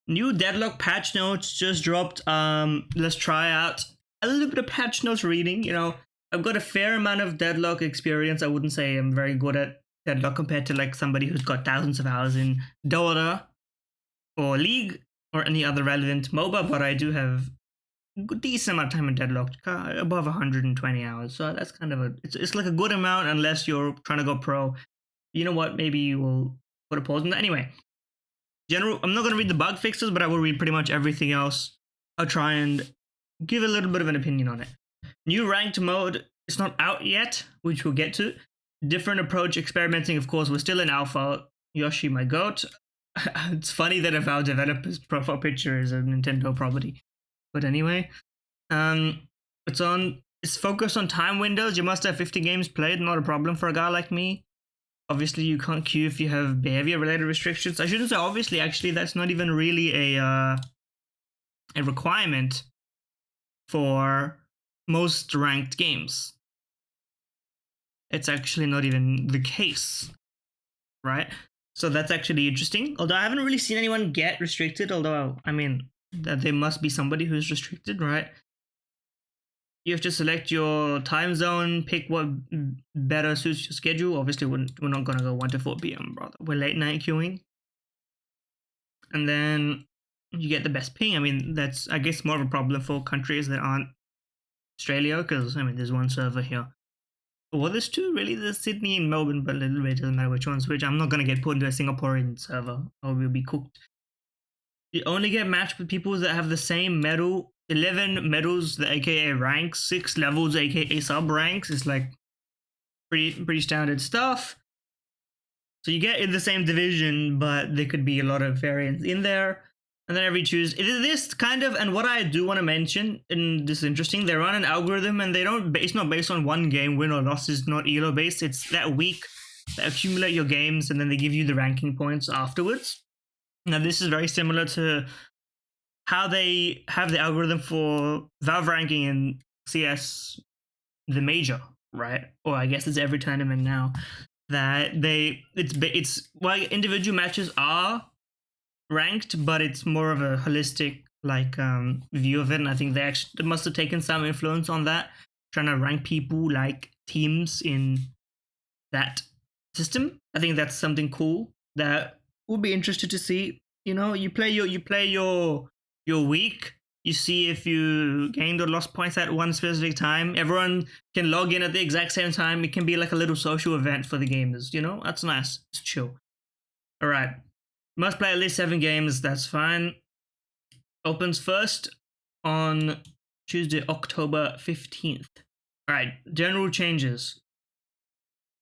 New Deadlock patch notes just dropped. Let's try out a little bit of patch notes reading. You know, I've got a fair amount of Deadlock experience. I wouldn't say I'm very good at Deadlock compared to like somebody who's got thousands of hours in Dota or League or any other relevant MOBA, but I do have a decent amount of time in Deadlock, above 120 hours. So that's kind of it's like a good amount unless you're trying to go pro. You know what? Maybe you will put a pause on that. Anyway, I'm not going to read the bug fixes, but I will read pretty much everything else. I'll try and give a little bit of an opinion on it. New ranked mode, it's not out yet, which we'll get to. Different approach, experimenting, of course, we're still in alpha. Yoshi, my goat. It's funny that if our developer's profile picture is a Nintendo property. But anyway, it's focused on time windows. You must have 50 games played, not a problem for a guy like me. Obviously, you can't queue if you have behavior-related restrictions. I shouldn't say obviously, actually, that's not even really a requirement for most ranked games. It's actually not even the case, right? So that's actually interesting. Although I haven't really seen anyone get restricted, although, I mean, that there must be somebody who's restricted, right? You have to select your time zone, pick what better suits your schedule. Obviously, we're not going to go 1 to 4 p.m., brother. We're late night queuing. And then you get the best ping. I mean, that's, I guess, more of a problem for countries that aren't Australia, because, I mean, there's one server here. Well, there's two, really. There's Sydney and Melbourne, but a little bit, doesn't matter which one's which. I'm not going to get put into a Singaporean server, or we'll be cooked. You only get matched with people that have the same medal. 11 medals, the aka ranks, 6 levels, aka sub ranks. It's like pretty standard stuff. So you get in the same division, but there could be a lot of variants in there. And then every Tuesday, this kind of, and what I do want to mention, and this is interesting, they run an algorithm and it's not based on one game, win or loss, it's not ELO based. It's that week they accumulate your games and then they give you the ranking points afterwards. Now this is very similar to how they have the algorithm for Valve ranking in CS, the major, right? Or I guess it's every tournament now. That it's well, individual matches are ranked, but it's more of a holistic like view of it. And I think they must have taken some influence on that, trying to rank people like teams in that system. I think that's something cool that we'll be interested to see. You know, you play your week, you see if you gained or lost points at one specific time. Everyone can log in at the exact same time. It can be like a little social event for the gamers, you know? That's nice. It's chill. All right. Must play at least 7 games. That's fine. Opens first on Tuesday, October 15th. All right. General changes.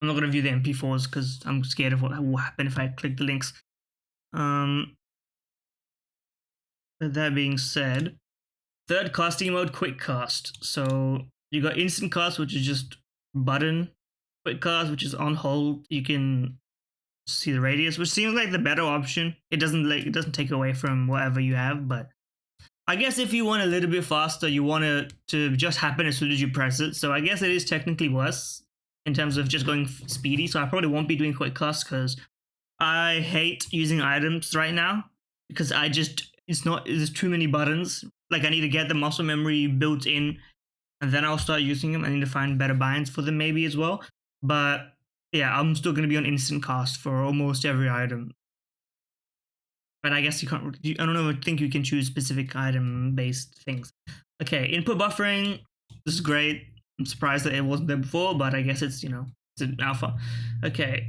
I'm not going to view the MP4s because I'm scared of what will happen if I click the links. That being said, third casting mode, quick cast. So you got instant cast, which is just button. Quick cast, which is on hold. You can see the radius, which seems like the better option. It doesn't take away from whatever you have, but I guess if you want a little bit faster, you want it to just happen as soon as you press it. So I guess it is technically worse in terms of just going speedy. So I probably won't be doing quick cast because I hate using items right now because there's too many buttons. Like I need to get the muscle memory built in and then I'll start using them. I need to find better binds for them maybe as well. But yeah, I'm still going to be on instant cast for almost every item. But I guess you can't, I don't know, I think you can choose specific item based things. Okay, input buffering. This is great. I'm surprised that it wasn't there before, but I guess it's, you know, it's an alpha. Okay.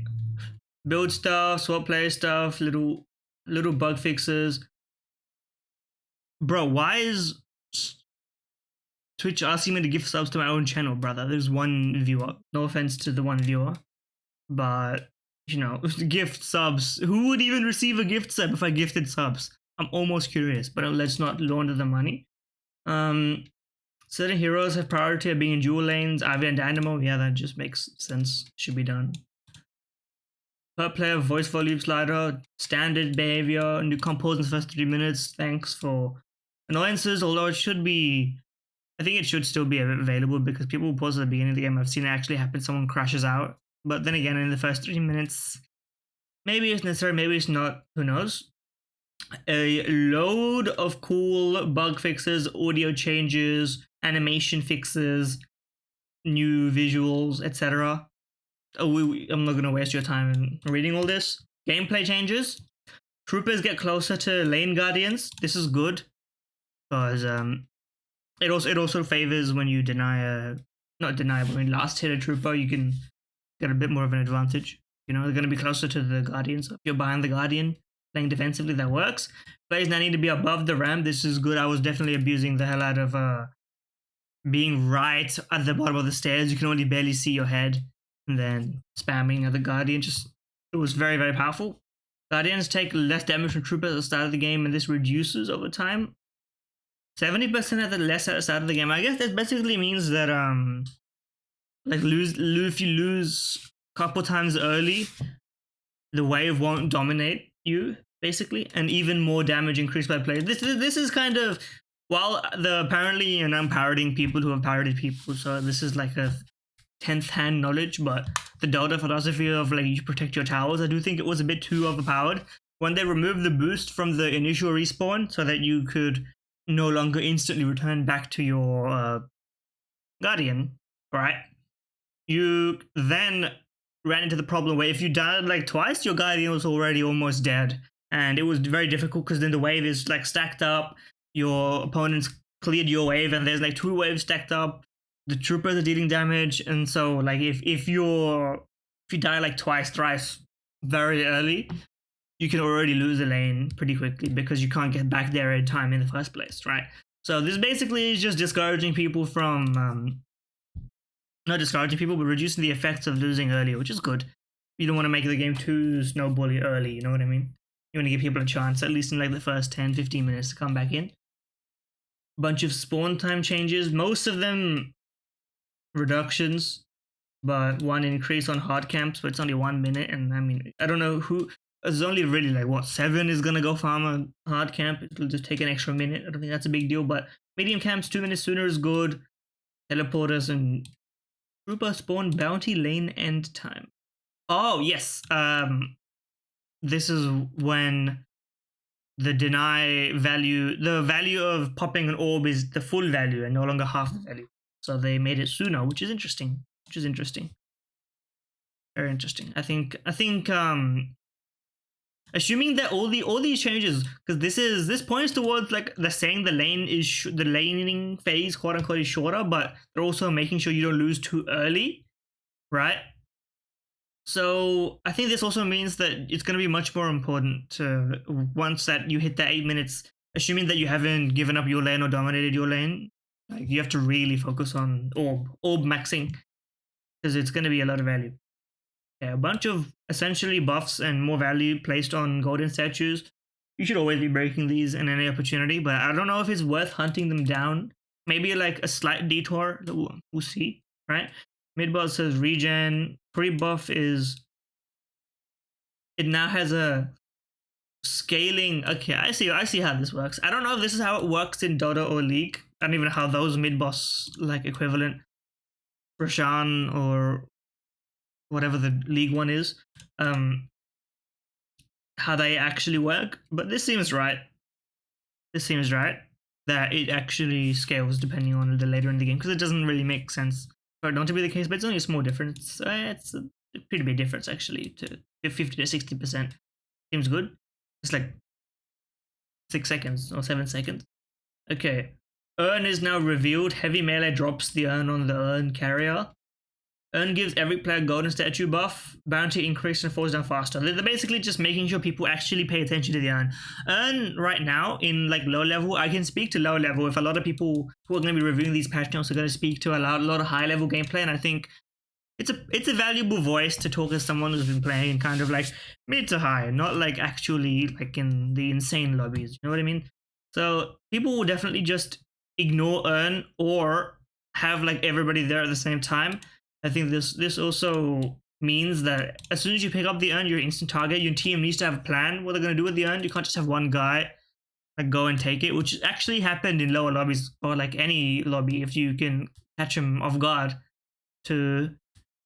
Build stuff, swap player stuff, little bug fixes. Bro, why is Twitch asking me to give subs to my own channel, brother? There's one viewer. No offense to the one viewer. But, you know, gift subs. Who would even receive a gift sub if I gifted subs? I'm almost curious, but let's not launder the money. Certain heroes have priority of being in dual lanes. Ivy and Dynamo. Yeah, that just makes sense. Should be done. Per player voice volume slider. Standard behavior. New compose in the first 3 minutes. Thanks for annoyances, although it should be, I think it should still be available because people will pause at the beginning of the game. I've seen it actually happen. Someone crashes out. But then again, in the first 3 minutes, maybe it's necessary, maybe it's not. Who knows? a load of cool bug fixes, audio changes, animation fixes, new visuals, etc. I'm not going to waste your time in reading all this. Gameplay changes. Troopers get closer to lane guardians. This is good because it also favors when you not deny, but when you last hit a trooper, you can get a bit more of an advantage. You know, they're going to be closer to the guardians. If you're behind the guardian, playing defensively, that works. Players now need to be above the ramp. This is good. I was definitely abusing the hell out of being right at the bottom of the stairs. You can only barely see your head, and then spamming at the guardian. It was very, very powerful. Guardians take less damage from troopers at the start of the game, and this reduces over time. 70% at the less at the start of the game. I guess that basically means that like if you lose a couple times early, the wave won't dominate you basically, and even more damage increased by players. This is kind of, while apparently, and I'm parroting people who have parroted people, so this is like a 10th hand knowledge, but the Dota philosophy of like you protect your towers, I do think it was a bit too overpowered when they removed the boost from the initial respawn so that you could no longer instantly return back to your guardian, right? You then ran into the problem where if you died like twice, your guardian was already almost dead, and it was very difficult because then the wave is like stacked up, your opponents cleared your wave, and there's like 2 waves stacked up, the troopers are dealing damage, and so like if you die like twice, thrice very early, you can already lose a lane pretty quickly because you can't get back there in time in the first place, right? So this basically is just discouraging people from not discouraging people, but reducing the effects of losing early, which is good. You don't want to make the game too snowbally early, you know what I mean? You want to give people a chance, at least in like the first 10-15 minutes, to come back in. Bunch of spawn time changes, most of them reductions, but 1 increase on hard camps, but it's only 1 minute, and I mean, I don't know who, there's only really like, what, 7 is gonna go farm a hard camp, it'll just take an extra minute, I don't think that's a big deal, but medium camps 2 minutes sooner is good. Teleporters and trooper spawn bounty lane end time. Oh, yes, this is when the value of popping an orb is the full value and no longer half the value. So they made it sooner, which is interesting. Very interesting. I think assuming that all these changes, because this points towards like they're saying the lane is the laning phase, quote unquote, is shorter, but they're also making sure you don't lose too early, right? So I think this also means that it's going to be much more important to, once that you hit the 8 minutes, assuming that you haven't given up your lane or dominated your lane, like you have to really focus on orb maxing, because it's going to be a lot of value. Yeah, a bunch of essentially buffs and more value placed on golden statues. You should always be breaking these in any opportunity, but I don't know if it's worth hunting them down. Maybe like a slight detour, we'll see, right? Midboss says regen. Pre-buff is, it now has a scaling. Okay, I see how this works. I don't know if this is how it works in Dota or League. I don't even know how those mid-boss like equivalent, Roshan or whatever the League one is, how they actually work. But this seems right. That it actually scales depending on the later in the game, because it doesn't really make sense for it not to be the case, but it's only a small difference. It's a pretty big difference actually, to 50 to 60%. Seems good. It's like 6 seconds or 7 seconds. Okay. Urn is now revealed. Heavy melee drops the urn on the urn carrier. Urn gives every player golden statue buff. Bounty increase and falls down faster. They're basically just making sure people actually pay attention to the urn. Urn right now in like low level, I can speak to low level if a lot of people who are going to be reviewing these patch notes are going to speak to a lot of high level gameplay, and I think it's a valuable voice to talk as someone who's been playing in kind of like mid to high, not like actually like in the insane lobbies. You know what I mean? So people will definitely just ignore Urn or have like everybody there at the same time. I think this also means that as soon as you pick up the Urn, you're instant target. Your team needs to have a plan what they're going to do with the Urn. You can't just have one guy like go and take it, which actually happened in lower lobbies or like any lobby. If you can catch him off guard, to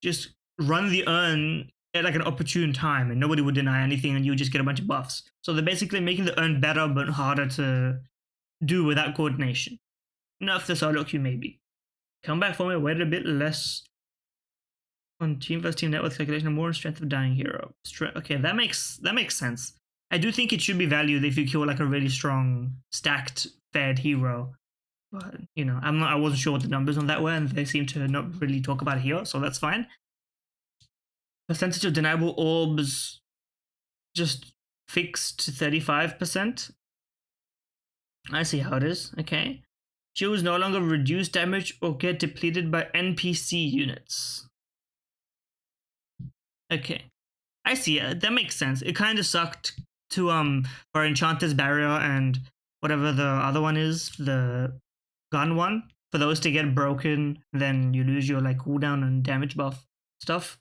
just run the Urn at like an opportune time, and nobody would deny anything, and you would just get a bunch of buffs. So they're basically making the urn better but harder to do without coordination. Nerf the solo queue maybe. Comeback format weighted a bit less on team versus team network calculation, more on strength of dying hero. Okay, that makes sense. I do think it should be valued if you kill like a really strong stacked fed hero. But you know, I wasn't sure what the numbers on that were, and they seem to not really talk about it here, so that's fine. Percentage of deniable orbs just fixed to 35%. I see how it is. Okay. Shields no longer reduce damage or get depleted by NPC units. Okay. I see it. That makes sense. It kind of sucked to for Enchanter's Barrier and whatever the other one is, the gun one. For those to get broken, then you lose your like cooldown and damage buff stuff.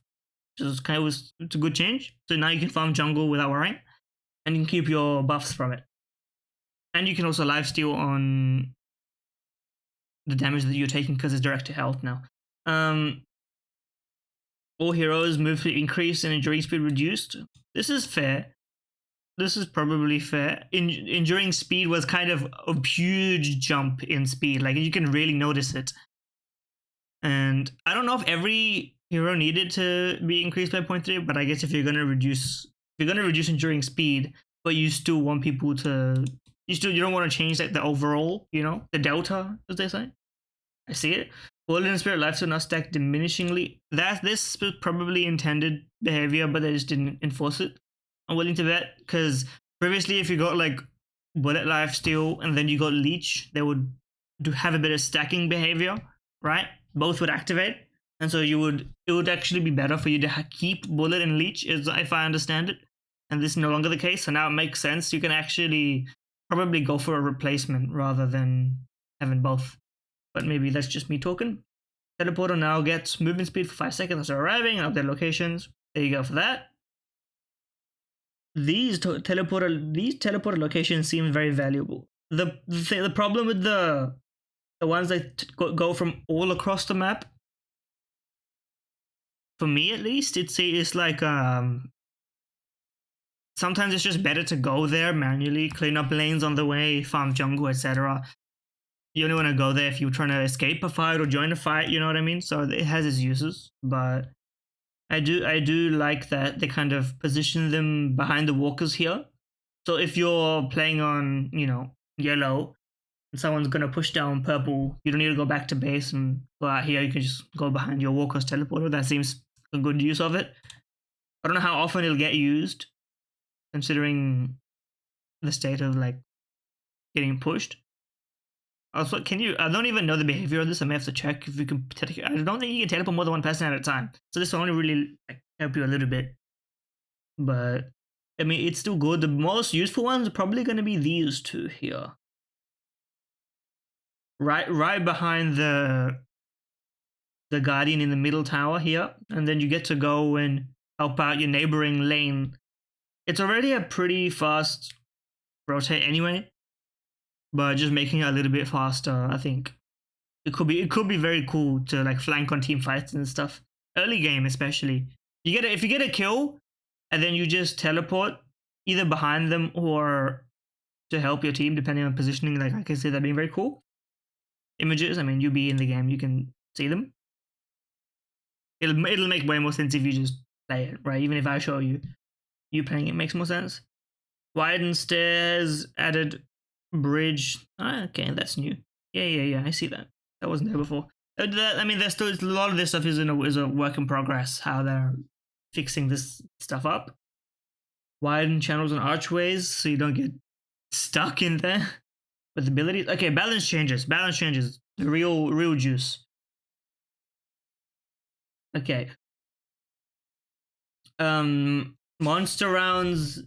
Just kind of it's a good change. So now you can farm jungle without worrying, and you can keep your buffs from it. And you can also lifesteal on the damage that you're taking because it's direct to health now. All heroes move to increase and enduring speed reduced. This is fair. This is probably fair. Enduring speed was kind of a huge jump in speed. Like you can really notice it. And I don't know if every hero needed to be increased by 0.3, but I guess if you're gonna reduce enduring speed, but you still want people to, you don't want to change like the overall, you know, the delta, as they say. I see it. Bullet and Spirit lifesteal now stack diminishingly. This was probably intended behavior, but they just didn't enforce it. I'm willing to bet, because previously if you got like Bullet lifesteal and then you got Leech, they would have a bit of stacking behavior, right? Both would activate, and so it would actually be better for you to keep Bullet and Leech, if I understand it. And this is no longer the case, so now it makes sense. You can actually probably go for a replacement rather than having both. But maybe that's just me talking. Teleporter now gets movement speed for 5 seconds after arriving and update locations. There you go for that. These teleporter locations seem very valuable. The problem with the ones that go from all across the map, for me at least, it's like sometimes it's just better to go there manually, clean up lanes on the way, farm jungle, etc. You only want to go there if you're trying to escape a fight or join a fight, you know what I mean? So it has its uses, but I do like that they kind of position them behind the walkers here. So if you're playing on, you know, yellow, and someone's gonna push down purple, you don't need to go back to base and go out here. You can just go behind your walker's teleporter. That seems a good use of it. I don't know how often it'll get used, considering the state of like getting pushed. Also, I don't even know the behavior of this. I may have to check if you can. I don't think you can teleport more than one person at a time. So this will only really like, help you a little bit. But I mean, it's still good. The most useful ones are probably going to be these two here. Right behind the Guardian in the middle tower here. And then you get to go and help out your neighboring lane. It's already a pretty fast rotate anyway. But just making it a little bit faster, I think it could be very cool to like flank on team fights and stuff. Early game especially. If you get a kill and then you just teleport either behind them or to help your team depending on positioning, like I can see that being very cool. Images, I mean, you be in the game, you can see them. It'll make way more sense if you just play it, right? Even if I show you playing it makes more sense. Widen stairs, added bridge. Okay, that's new. Yeah, I see that. That wasn't there before. I mean, there's still a lot of this stuff is a work in progress. How they're fixing this stuff up. Widen channels and archways so you don't get stuck in there with abilities. Okay, balance changes. The real juice. Okay. Monster rounds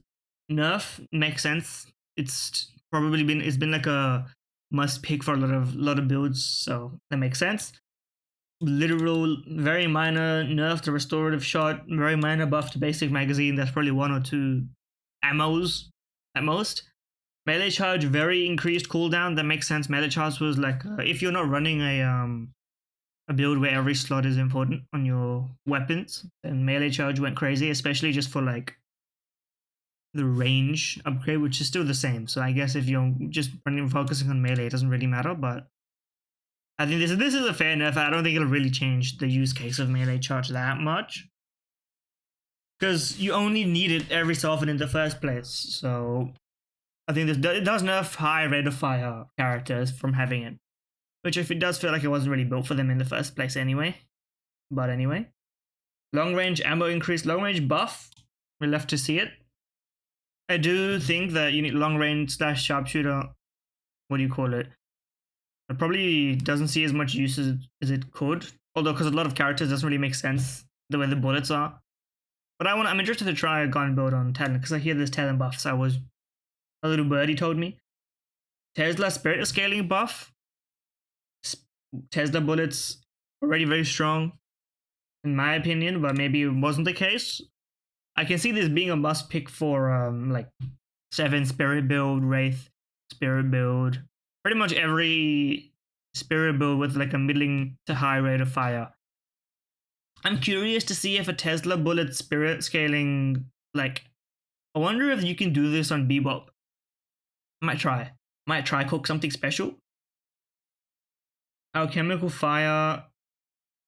nerf makes sense. It's been like a must pick for a lot of builds, so that makes sense. Literal very minor nerf to restorative shot, very minor buff to basic magazine. That's probably 1 or 2 ammos at most. Melee charge, very increased cooldown. That makes sense. Melee charge was like if you're not running a a build where every slot is important on your weapons, then melee charge went crazy, especially just for like the range upgrade, which is still the same. So I guess if you're just focusing on melee, it doesn't really matter. But I think this is a fair nerf. I don't think it'll really change the use case of melee charge that much, because you only need it every so often in the first place. So I think it does nerf high rate of fire characters from having it, which if it does feel like it wasn't really built for them in the first place anyway. But anyway, long range ammo increase, long range buff. We're left to see it. I do think that you need long range / sharpshooter. What do you call it? It probably doesn't see as much use as it could. Although, because a lot of characters doesn't really make sense the way the bullets are. But I'm interested to try a gun build on Talon, because I hear there's Talon buffs. A little birdie told me. Tesla spirit scaling buff. Tesla bullets already very strong, in my opinion, but maybe it wasn't the case. I can see this being a must pick for like 7 spirit build, Wraith spirit build, pretty much every spirit build with like a middling to high rate of fire. I'm curious to see if a Tesla bullet spirit scaling, like, I wonder if you can do this on Bebop. Might try cook something special. Alchemical fire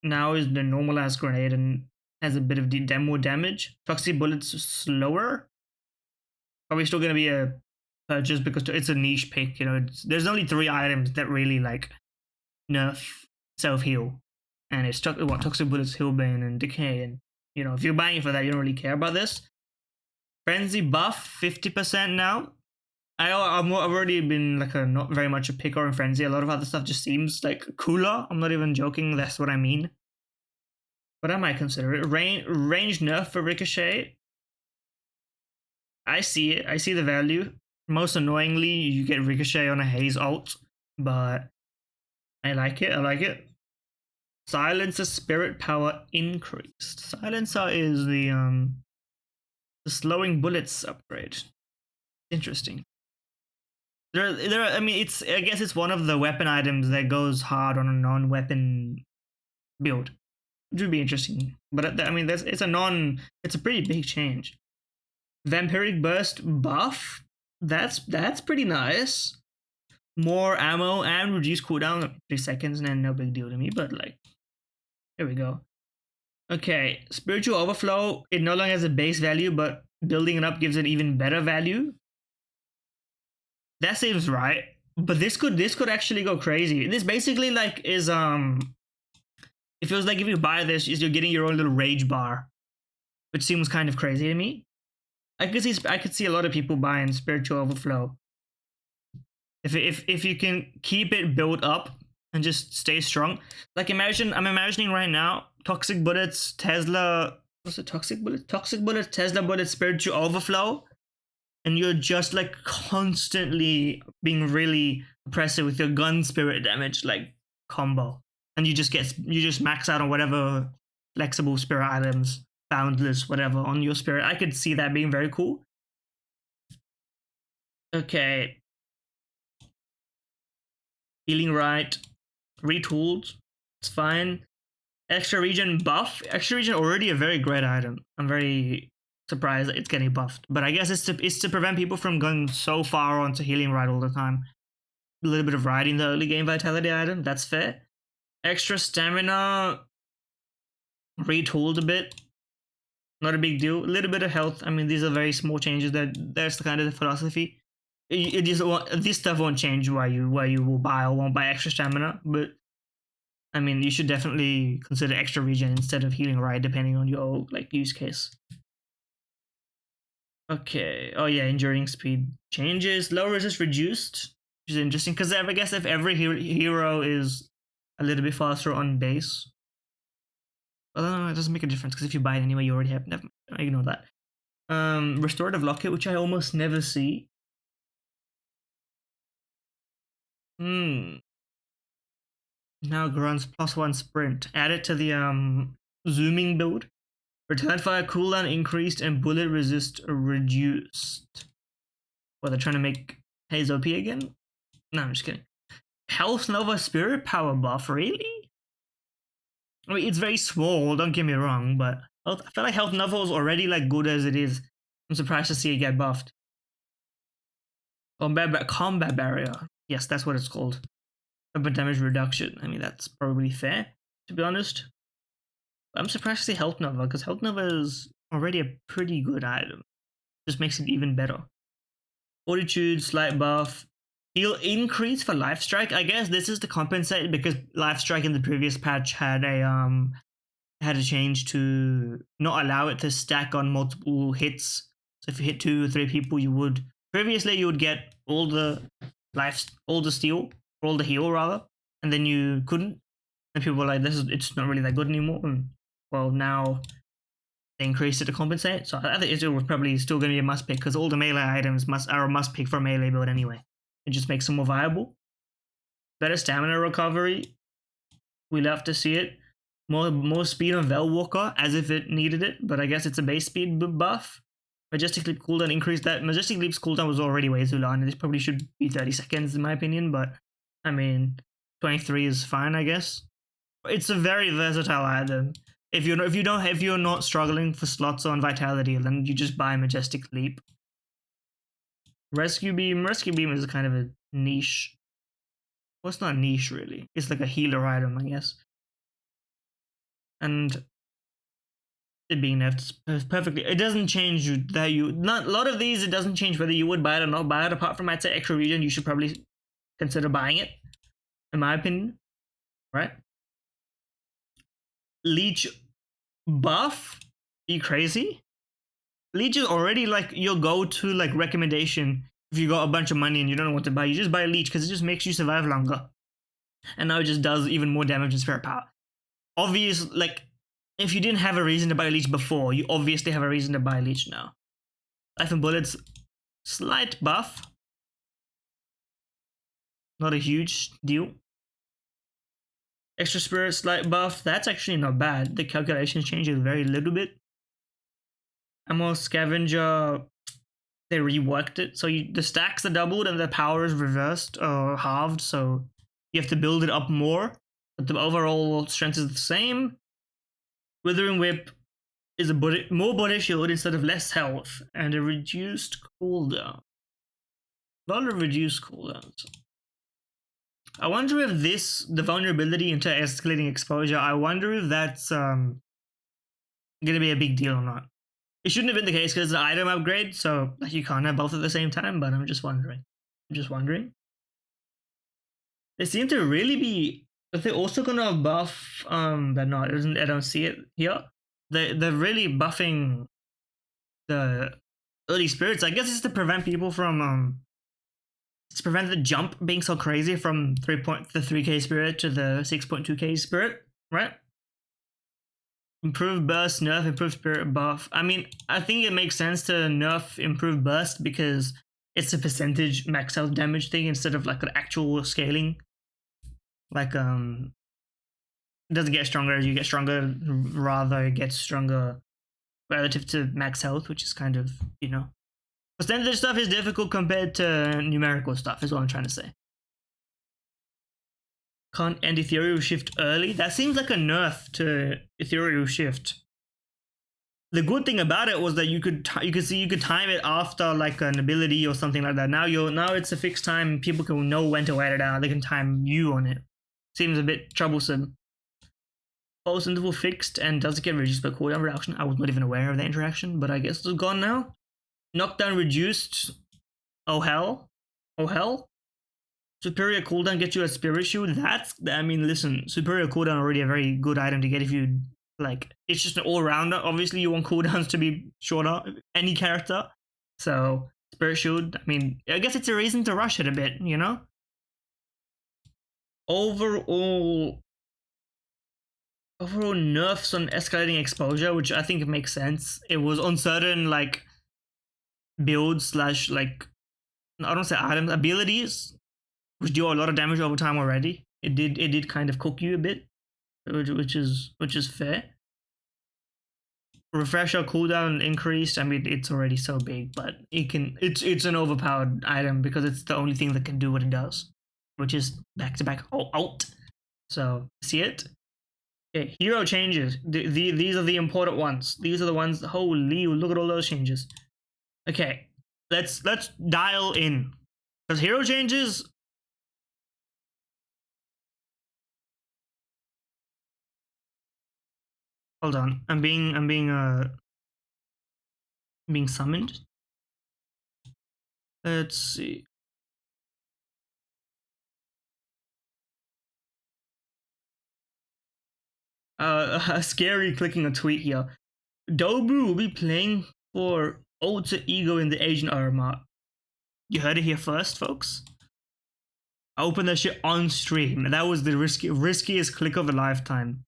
now is the normalized grenade and has a bit of more damage. Toxic bullets slower. Probably still gonna be a purchase because it's a niche pick. You know, there's only 3 items that really like nerf self heal, and it's toxic bullets, healbane, and decay. And you know, if you're buying for that, you don't really care about this. Frenzy buff 50% now. I've already been like not very much a picker in Frenzy. A lot of other stuff just seems like cooler. I'm not even joking. That's what I mean. But I might consider it. Range nerf for Ricochet. I see it. I see the value. Most annoyingly, you get Ricochet on a Haze ult, but I like it. I like it. Silencer spirit power increased. Silencer is the slowing bullets upgrade. Interesting. I mean, I guess it's one of the weapon items that goes hard on a non-weapon build, which would be interesting. But I mean, it's a pretty big change. Vampiric burst buff. That's pretty nice. More ammo and reduced cooldown 3 seconds, and no big deal to me. But like, here we go. Okay, spiritual overflow. It no longer has a base value, but building it up gives it even better value. That seems right, but this could actually go crazy. This basically like is it feels like if you buy this, you're getting your own little rage bar, which seems kind of crazy to me. I could see a lot of people buying spiritual overflow. If you can keep it built up and just stay strong. Like I'm imagining right now, toxic bullets, Tesla. What's it? Toxic bullets, Tesla bullets, spiritual overflow. And you're just like constantly being really oppressive with your gun spirit damage like combo, and you just max out on whatever flexible spirit items, boundless, whatever on your spirit. I could see that being very cool. Okay, healing right, retooled, it's fine. Extra regen buff. Extra regen already a very great item. I'm very surprised that it's getting buffed, but I guess it's to prevent people from going so far onto healing right all the time. A little bit of riding the early game vitality item, that's fair. Extra stamina, retooled a bit, not a big deal. A little bit of health. I mean, these are very small changes. That's the kind of the philosophy. This stuff won't change why you will buy or won't buy extra stamina, but I mean, you should definitely consider extra regen instead of healing right, depending on your like use case. Okay. Oh yeah, enduring speed changes. Low resist reduced, which is interesting because I guess if every hero is a little bit faster on base, well, it doesn't make a difference because if you buy it anyway, you already have. Never mind, ignore that. Restorative locket, which I almost never see. Now grunts +1 sprint. Add it to the zooming build. Return fire cooldown increased and bullet resist reduced. Well, they're trying to make Haze OP again? No, I'm just kidding. Health Nova Spirit Power buff, really? I mean, it's very small, don't get me wrong, but I feel like health level is already like good as it is. I'm surprised to see it get buffed. Combat barrier. Yes, that's what it's called. But damage reduction. I mean, that's probably fair, to be honest. I'm surprised to see Health Nova, because Health Nova is already a pretty good item. Just makes it even better. Fortitude, slight buff. Heal increase for Life Strike. I guess this is to compensate because Life Strike in the previous patch had a change to not allow it to stack on multiple hits. So if you hit 2 or 3 people, you would previously you would get all the steal, or all the heal rather, and then you couldn't. And people were like, it's not really that good anymore. And well, now they increased it to compensate. So I think it was probably still going to be a must pick because all the melee items are a must pick for a melee build anyway. It just makes them more viable. Better stamina recovery. We love to see it. More speed on Velwalker as if it needed it, but I guess it's a base speed buff. Majestic Leap cooldown increased that. Majestic Leap's cooldown was already way too long. This probably should be 30 seconds in my opinion, but I mean, 23 is fine, I guess. It's a very versatile item. If you're not struggling for slots on Vitality, then you just buy Majestic Leap. Rescue Beam is kind of a niche. Well, it's not niche really. It's like a healer item, I guess. And it being nerfed perfectly. It doesn't change that a lot of these. It doesn't change whether you would buy it or not buy it. Apart from, I'd say, extra region, you should probably consider buying it, in my opinion. Right? Leech buff? Are you crazy? Leech is already like your go-to like recommendation if you got a bunch of money and you don't know what to buy. You just buy Leech because it just makes you survive longer. And now it just does even more damage and spirit power. Obvious, like, if you didn't have a reason to buy Leech before, you obviously have a reason to buy Leech now. Life and Bullets, slight buff. Not a huge deal. Extra Spirit, slight buff. That's actually not bad. The calculations change a very little bit. Ammo Scavenger, they reworked it. So the stacks are doubled and the power is reversed or halved. So you have to build it up more. But the overall strength is the same. Withering Whip is more body shield instead of less health. And a reduced cooldown. A lot of reduced cooldowns. I wonder if the vulnerability into escalating exposure, I wonder if that's going to be a big deal or not. It shouldn't have been the case because it's an item upgrade, so you can't have both at the same time, but I'm just wondering. They seem to really be... If they're also going to buff... They're not. I don't see it here. They're really buffing the early spirits. I guess it's to prevent people from... It's to prevent the jump being so crazy from the 3k spirit to the 6.2k spirit, right? Improved burst, nerf, improved spirit buff. I mean, I think it makes sense to nerf improved burst because it's a percentage max health damage thing instead of like an actual scaling. Like, it doesn't get stronger as you get stronger, rather it gets stronger relative to max health, which is kind of, you know. Percentage stuff is difficult compared to numerical stuff, is what I'm trying to say. Can't end Ethereal Shift early. That seems like a nerf to Ethereal Shift. The good thing about it was that you could time it after like an ability or something like that. Now it's a fixed time. People can know when to wait it out. They can time you on it. Seems a bit troublesome. Pulse interval fixed and does it get reduced by cooldown reduction? I was not even aware of the interaction, but I guess it's gone now. Knockdown reduced. Oh hell. Superior cooldown gets you a spirit shield. Listen, superior cooldown already a very good item to get if you like. It's just an all-rounder. Obviously, you want cooldowns to be shorter. Any character. So spirit shield. I mean, I guess it's a reason to rush it a bit. You know. Overall nerfs on escalating exposure, which I think makes sense. It was on certain like builds / like I don't say items, abilities, which do a lot of damage over time already. It did kind of cook you a bit, which is fair. Refresher cooldown increased. I mean, it's already so big, but it's an overpowered item because it's the only thing that can do what it does, which is back-to-back ult. So see it. Okay, hero changes. These are the important ones. These are the ones. Holy, look at all those changes. Okay, let's dial in. Because hero changes. Hold on, I'm being summoned. Let's see. Scary clicking a tweet here. Dobu will be playing for Alter Ego in the Asian Arma. You heard it here first, folks. I opened that shit on stream. That was the riskiest click of a lifetime.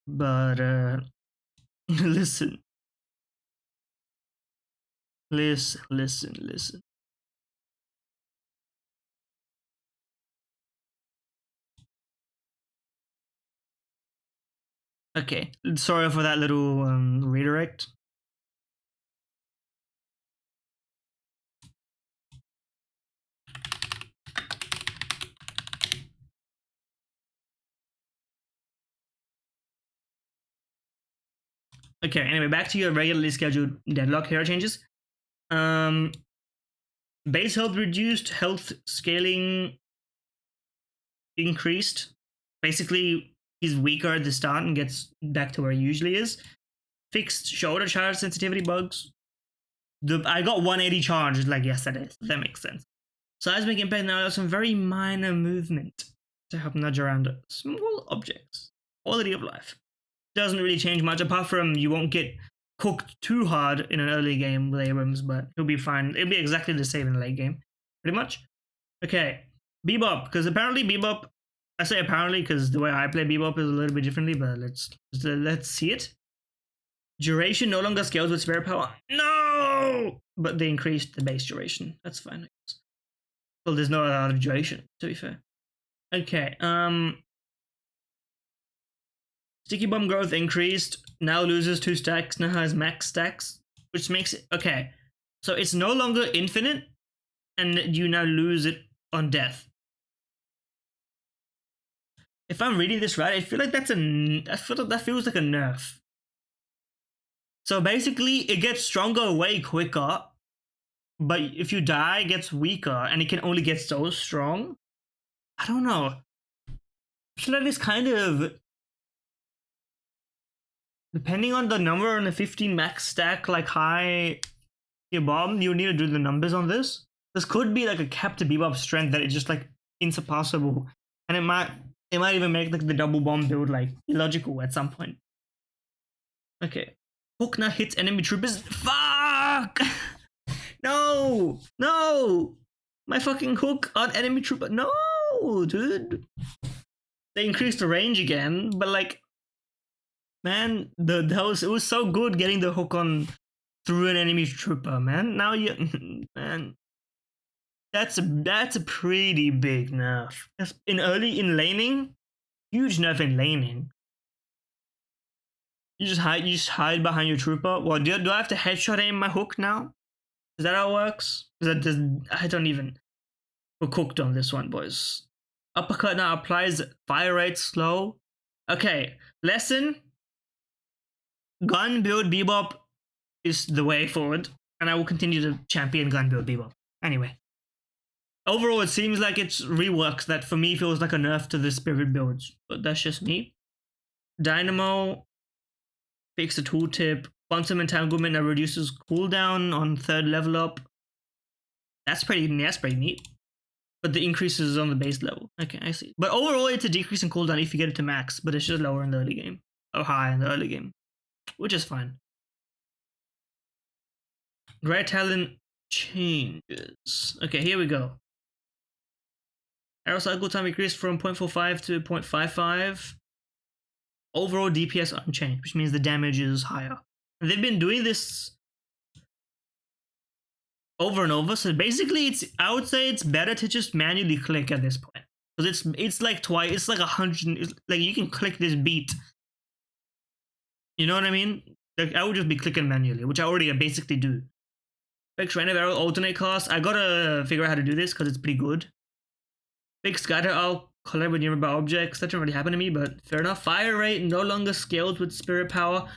But listen. Listen. Okay, sorry for that little redirect. Okay, anyway, back to your regularly scheduled Deadlock hero changes. Base health reduced, health scaling increased. Basically, he's weaker at the start and gets back to where he usually is. Fixed shoulder charge sensitivity bugs. I got 180 charge like yesterday. So that makes sense. Seismic impact now has some very minor movement to help nudge around small objects. Quality of life. Doesn't really change much apart from you won't get cooked too hard in an early game with Abrams, but he'll be fine. It'll be exactly the same in the late game, pretty much. Okay, Bebop, because apparently Bebop, I say apparently because the way I play Bebop is a little bit differently, but let's see it. Duration no longer scales with spirit power. No! But they increased the base duration. That's fine, I guess. Well, there's no other duration, to be fair. Okay, Sticky Bomb growth increased, now loses 2 stacks, now has max stacks, which makes it, okay. So it's no longer infinite, and you now lose it on death. If I'm reading this right, I feel like that feels like a nerf. So basically, it gets stronger way quicker, but if you die, it gets weaker, and it can only get so strong. I don't know. I feel like this kind of, depending on the number on the 15 max stack, like high Bebop, you need to do the numbers on this. This could be like a cap to Bebop strength that is just like insurpassable, and it might even make like the double bomb build like illogical at some point. Okay, hook now hits enemy troopers. Fuck! No, my fucking hook on enemy trooper. No, dude. They increased the range again, but like, man, it was so good getting the hook on through an enemy trooper, man. Now man, that's a pretty big nerf. In laning, huge nerf in laning. You just hide behind your trooper. Well, do I have to headshot aim my hook now? Is that how it works? I don't even. We're cooked on this one, boys. Uppercut now applies fire rate slow. Okay, lesson. Gun build Bebop is the way forward, and I will continue to champion gun build Bebop. Anyway, overall, it seems like it's reworks that for me feels like a nerf to the spirit builds, but that's just me. Dynamo, fix the tooltip. Quantum entanglement that reduces cooldown on 3rd level up. That's pretty neat. But the increase is on the base level. Okay, I see. But overall, it's a decrease in cooldown if you get it to max, but it's just lower in the early game. Or high in the early game. Which is fine. Great talent changes. Okay, here we go. Arrow cycle time increased from 0.45 to 0.55. Overall DPS unchanged, which means the damage is higher. And they've been doing this over and over, so basically I would say it's better to just manually click at this point. Because it's like twice, it's like 100, like you can click this beat. You know what I mean? Like I would just be clicking manually, which I already basically do. Fix random arrow alternate cost. I gotta figure out how to do this because it's pretty good. Fix scatter collide with nearby objects. That didn't really happen to me, but fair enough. Fire rate no longer scaled with spirit power.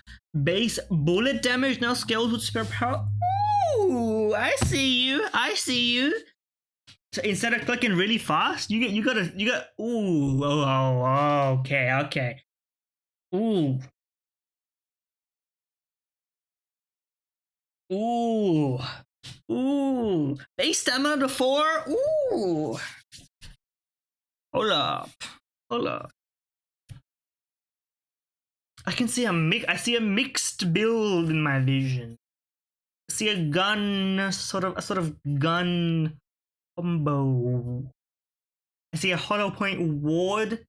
Base bullet damage now scaled with spirit power. Ooh, I see you. I see you. So instead of clicking really fast, you got ooh, oh, okay. Ooh. Ooh. Ooh. Base stamina to 4. Ooh. Hold up. I can see I see a mixed build in my vision. I see a gun, sort of gun combo. I see a hollow point ward,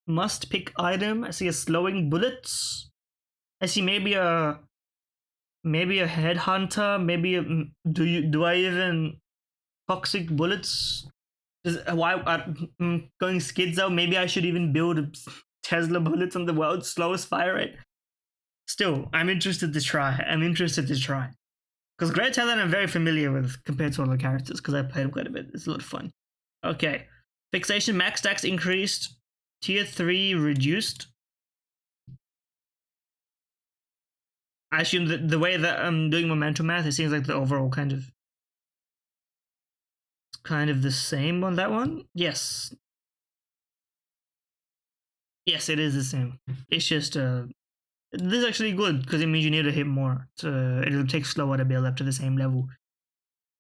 must pick item. I see a slowing bullets. I see maybe a headhunter. Maybe do I even toxic bullets? Going skids out? Maybe I should even build Tesla bullets on the world's slowest fire rate. Still, I'm interested to try. Because Great Talent I'm very familiar with compared to other characters because I played them quite a bit. It's a lot of fun. Okay. Fixation max stacks increased. Tier 3 reduced. I assume that the way that I'm doing momentum math, it seems like the overall kind of the same on that one. Yes. Yes, it is the same. It's just this is actually good because it means you need to hit more. It'll take slower to build up to the same level.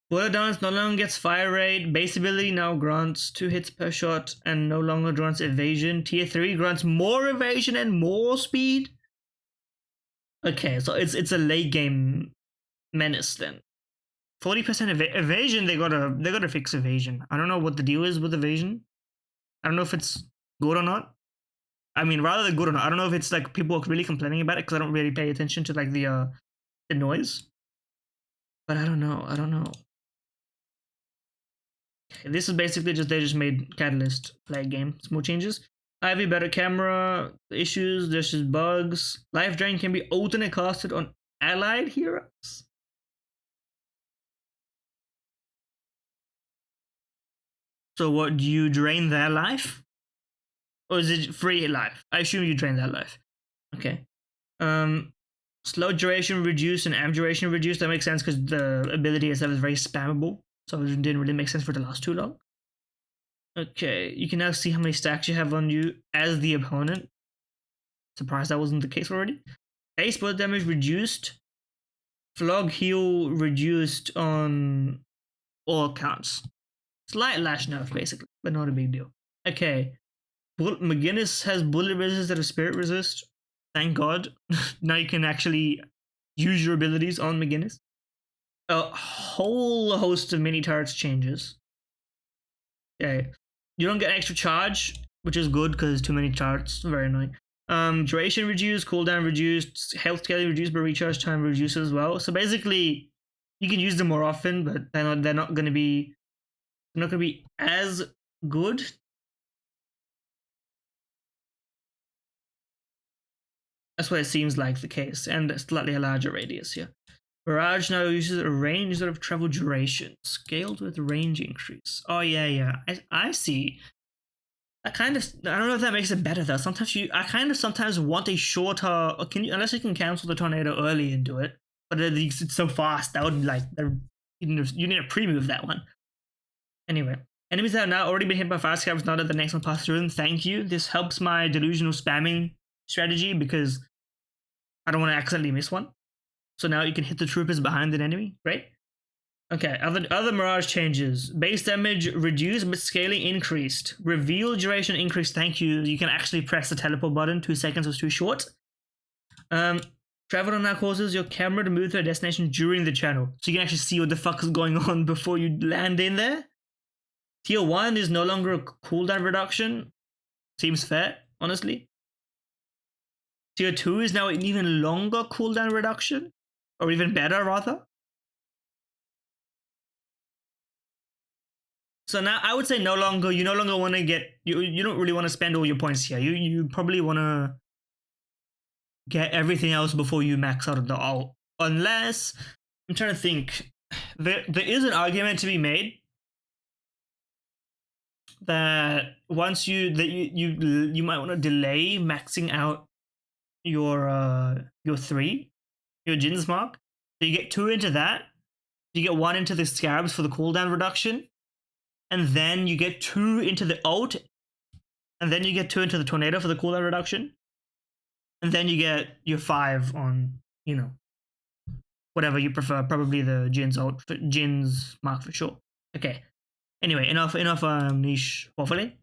Bullet dance no longer gets fire rate. Base ability now grants 2 hits per shot and no longer grants evasion. Tier 3 grants more evasion and more speed. Okay, so it's a late game menace then. 40% evasion. They gotta fix evasion. I don't know what the deal is with evasion. I don't know if it's good or not. I mean, rather than good or not, I don't know if it's like people are really complaining about it because I don't really pay attention to like the noise. But I don't know. Okay, this is basically they just made Catalyst play a game. Small changes. Ivy better camera issues. There's just bugs. Life drain can be alternate casted on allied heroes. So what, do you drain their life? Or is it free life? I assume you drain their life. Okay. Slow duration reduced and amp duration reduced. That makes sense because the ability itself is very spammable. So it didn't really make sense for it to last too long. Okay, you can now see how many stacks you have on you as the opponent. Surprised that wasn't the case already. Ace bullet damage reduced. Flog heal reduced on all accounts. Slight lash nerf basically, but not a big deal. Okay. McGinnis has bullet resist instead of spirit resist. Thank God. Now you can actually use your abilities on McGinnis. A whole host of mini turrets changes. Okay. You don't get extra charge, which is good because too many turrets. Very annoying. Duration reduced, cooldown reduced, health scaling reduced, but recharge time reduced as well. So basically, you can use them more often, but they're not going to be as good. That's what it seems like the case, and slightly a larger radius here. Barrage now uses a range instead of travel duration, scaled with range increase. Oh yeah, I see. I don't know if that makes it better though. Sometimes want a shorter. Unless you can cancel the tornado early and do it, but it's so fast that would you need to pre-move that one. Anyway, enemies that have now already been hit by fire scabs now that the next one passes through them. Thank you. This helps my delusional spamming strategy because I don't want to accidentally miss one. So now you can hit the troopers behind an enemy. Great. Okay, other Mirage changes. Base damage reduced, but scaling increased. Reveal duration increased. Thank you. You can actually press the teleport button. 2 seconds was too short. Travel now causes your camera to move to a destination during the channel. So you can actually see what the fuck is going on before you land in there. Tier 1 is no longer a cooldown reduction. Seems fair, honestly. Tier 2 is now an even longer cooldown reduction. Or even better, rather. So now I would say you no longer want to get, you don't really want to spend all your points here. You probably want to get everything else before you max out the ult. Unless, I'm trying to think, there is an argument to be made that once you might want to delay maxing out your 3, your Jin's mark. So you get 2 into that. You get 1 into the Scarabs for the cooldown reduction, and then you get 2 into the ult, and then you get 2 into the tornado for the cooldown reduction, and then you get your 5 on, you know, whatever you prefer. Probably the Jin's ult, Jin's mark for sure. Okay. Anyway, enough niche hopefully.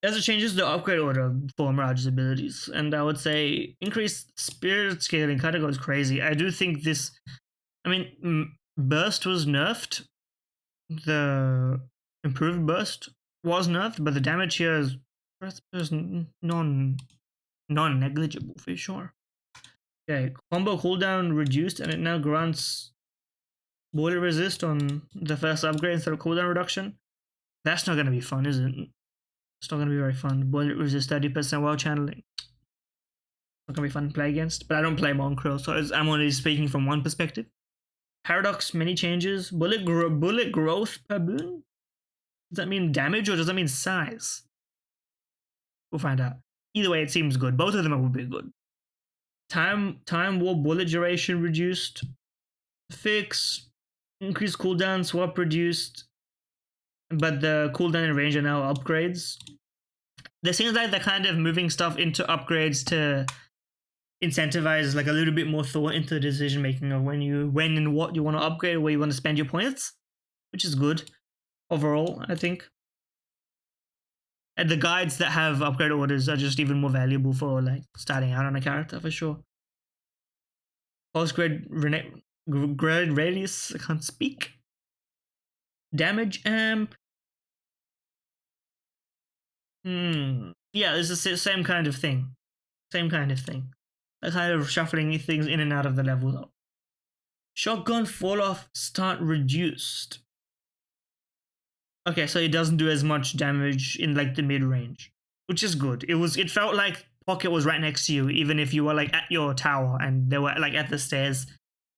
As it changes the upgrade order for Mirage's abilities, and I would say increased spirit scaling kind of goes crazy. I do think this, I mean, burst was nerfed. The improved burst was nerfed, but the damage here is non-negligible for sure. Okay, combo cooldown reduced, and it now grants boiler resist on the first upgrade instead of cooldown reduction. That's not going to be fun, is it? It's not going to be very fun. Boiler resist 30% while channeling. Not going to be fun to play against, but I don't play Monkril, so I'm only speaking from one perspective. Paradox, many changes. Bullet growth per boon? Does that mean damage or does that mean size? We'll find out. Either way, it seems good. Both of them will be good. Time war bullet duration reduced. Fix. Increased cooldown, swap reduced. But the cooldown and range are now upgrades. There seems like they're kind of moving stuff into upgrades to incentivize like a little bit more thought into the decision making of when and what you want to upgrade, where you want to spend your points, which is good overall, I think. And the guides that have upgrade orders are just even more valuable for like starting out on a character for sure. Post-grade grade radius, I can't speak. Damage amp. Yeah, it's the same kind of thing. Same kind of thing. They're kind of shuffling things in and out of the level though. Shotgun fall off start reduced. Okay, so it doesn't do as much damage in like the mid range, which is good. It felt like Pocket was right next to you, even if you were like at your tower and they were like at the stairs.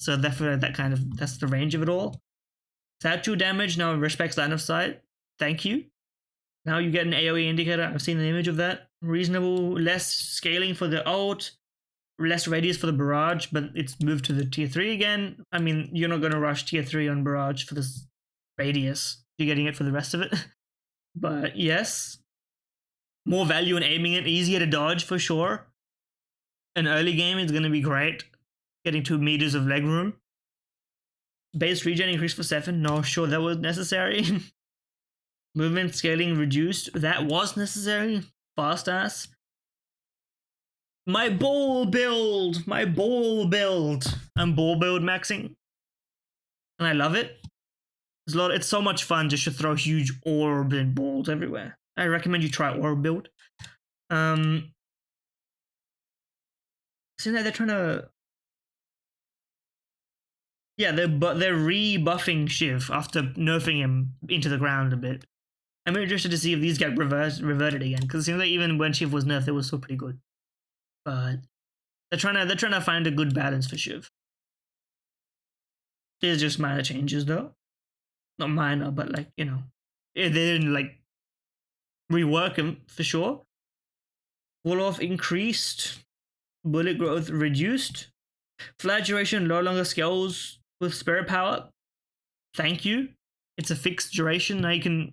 So definitely that's the range of it all. Statue damage now respects line of sight. Thank you. Now you get an AoE indicator. I've seen an image of that. Reasonable, less scaling for the ult, less radius for the barrage, but it's moved to the tier 3 again. I mean, you're not going to rush tier 3 on barrage for this radius. You're getting it for the rest of it. But yes, more value in aiming it, easier to dodge for sure. An early game is going to be great. Getting 2 meters of leg room. Base regen increased for 7. No, sure, that was necessary. Movement scaling reduced. That was necessary. Fast ass. My ball build. I'm ball build maxing. And I love it. It's so much fun just to throw huge orbs and balls everywhere. I recommend you try orb build. Seems like they're trying to... Yeah, they're rebuffing Shiv after nerfing him into the ground a bit. I'm interested to see if these get reverted again, because it seems like even when Shiv was nerfed, it was still pretty good. But they're trying to find a good balance for Shiv. There's just minor changes though. Not minor, but like, you know, they didn't like rework him for sure. Fall off increased. Bullet growth reduced. Flight duration no longer scales with spirit power. Thank you. It's a fixed duration. Now you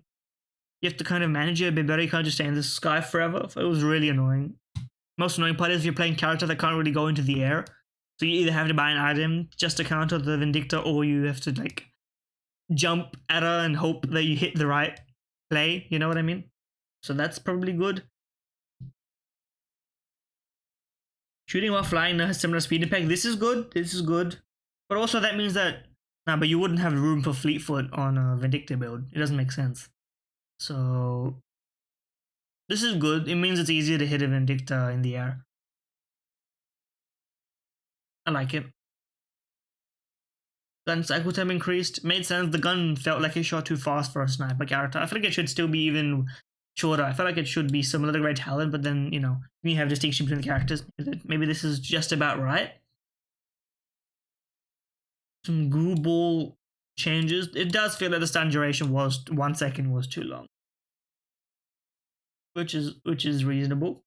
have to kind of manage it a bit better. You can't just stay in the sky forever. It was really annoying. Most annoying part is if you're playing character that can't really go into the air. So you either have to buy an item just to counter the Vindicta, or you have to like jump at her and hope that you hit the right play. You know what I mean? So that's probably good. Shooting while flying now has similar speed impact. This is good. This is good. But also that means that... Nah, but you wouldn't have room for Fleetfoot on a Vindicta build. It doesn't make sense. So... This is good. It means it's easier to hit a Vindicta in the air. I like it. Gun cycle time increased. Made sense. The gun felt like it shot too fast for a sniper character. I feel like it should still be even shorter. I feel like it should be similar to Great Talent, but then, you know, you have distinction between the characters. Maybe this is just about right. Some goo ball changes. It does feel that the stun duration was 1 second was too long, which is reasonable.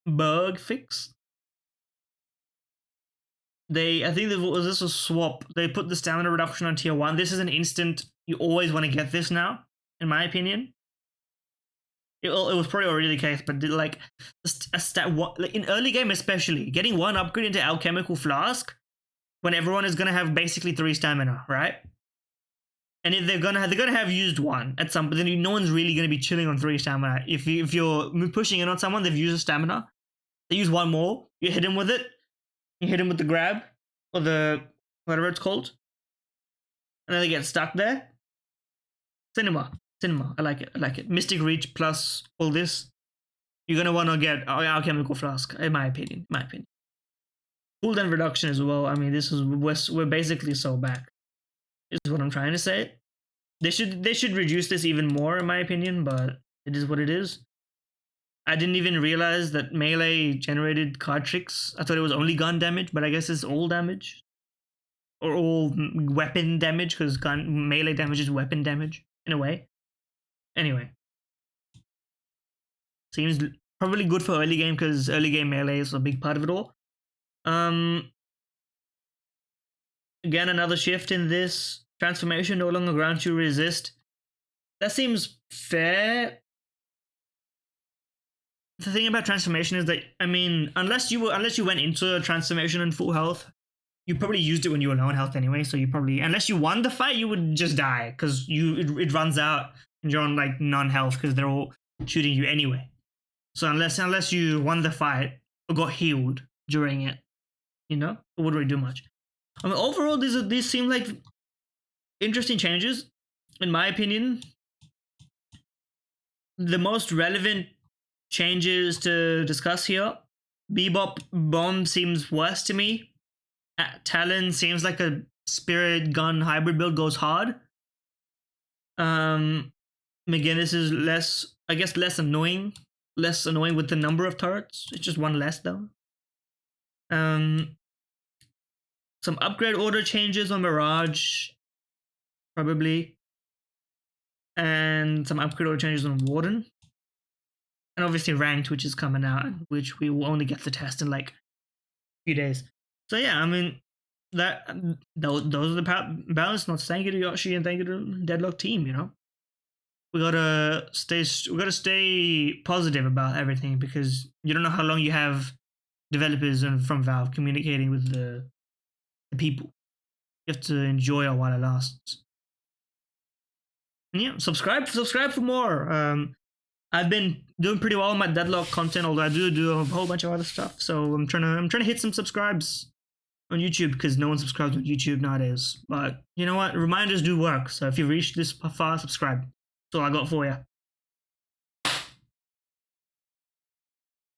Bug fix. I think this was swap. They put the stamina reduction on tier 1. This is an instant. You always want to get this now, in my opinion. It was probably already the case, but like in early game especially, getting 1 upgrade into alchemical flask when everyone is gonna have basically 3 stamina, right? And if they're gonna have used 1 at some, but then no one's really gonna be chilling on 3 stamina. If you're pushing in on someone, they've used a stamina, they use 1 more, you hit him with it. You hit him with the grab, or the, whatever it's called. And then they get stuck there. Cinema. I like it. Mystic Reach plus all this. You're going to want to get Alchemical Flask, in my opinion. Cooldown reduction as well. I mean, we're basically so back. This is what I'm trying to say. They should reduce this even more, in my opinion, but it is what it is. I didn't even realize that melee generated card tricks. I thought it was only gun damage, but I guess it's all damage. Or all weapon damage, because melee damage is weapon damage, in a way. Anyway. Seems probably good for early game, because early game melee is a big part of it all. Again, another shift in this. Transformation no longer grants you resist. That seems fair. The thing about transformation is that, I mean, unless you went into a transformation in full health, you probably used it when you were low on health anyway. So you probably, unless you won the fight, you would just die because it runs out and you're on like non-health because they're all shooting you anyway. So unless you won the fight or got healed during it, you know, it wouldn't really do much. I mean, overall, these seem like interesting changes, in my opinion. The most relevant changes to discuss here. Bebop Bomb seems worse to me. Talon seems like a Spirit Gun hybrid build goes hard. McGinnis is less annoying. Less annoying with the number of turrets. It's just 1 less though. Some upgrade order changes on Mirage. Probably. And some upgrade order changes on Warden. And obviously Ranked, which is coming out, which we will only get to test in like a few days. So yeah, I mean, those are the balance notes. Thank you to Yoshi and thank you to Deadlock team, you know. We gotta stay positive about everything because you don't know how long you have developers and from Valve communicating with the people. You have to enjoy it while it lasts. And yeah, subscribe for more. I've been doing pretty well on my Deadlock content, although I do a whole bunch of other stuff. So I'm trying to hit some subscribes on YouTube because no one subscribes on YouTube nowadays. But you know what? Reminders do work. So if you've reached this far, subscribe. That's all I got for you.